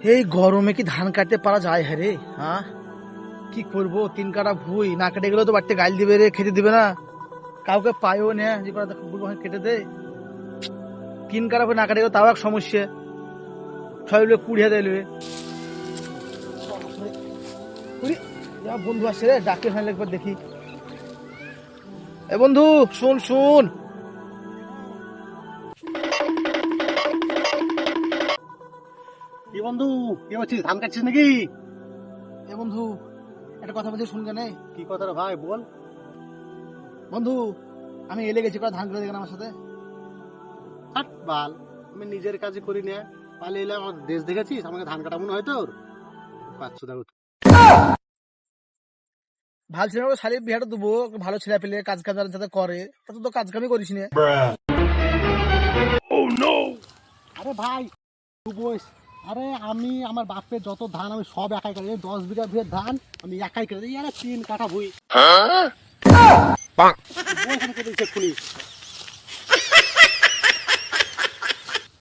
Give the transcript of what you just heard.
এই গরমে কি ধান কাটতে পারা যায়? হ্যাঁ রে, হ্যাঁ কি করবো? 3 কাঠা ভুই না কেটে গেলেও তো বাড়িতে গাইল দিবে রে, খেতে দিবে না। কাউকে পাইও না যে করে বলবো হ্যাঁ কেটে দে। 3 কাঠা ভুই না কেটে গেলে তাও এক সমস্যা। সবাই মিলে কুড়িয়ে দিলে বন্ধু আসছে রে, ডাকে ফেলে একবার দেখি। এ বন্ধু, শুন শুন। কি বন্ধু, কি হচ্ছিস? ধান কাটছিস নাকি? এ বন্ধু, একটা কথা বলছি, শুন জানে। কি কথা রে ভাই, বল। বন্ধু, আমি এলে গেছি, করে ধান করে দেখেন আমার সাথে। হাট বাল, আমি নিজের কাজে করি না, পালিয়ে এলে আমার দেশ দেখেছিস? আমাকে ধান কাটা মনে হয় তোর? পাচ্ছ দেখো। ভালো ছেলে শালির বিহাটা দেবো, ভালো ছেলে পেলে কাজ কাজ যাতে করে, তা তো কাজ কামই করিস না। আরে ভাই, তুই বস। আরে আমি আমার বাপের যত ধান আমি সব একাই কাটি, 10 বিঘা ভুঁইয়ের ধান আমি একাই কেটে দিই। আরে 3 কাঠা ভুঁই। বস, আমি কেটে দিচ্ছি এক্ষুনি।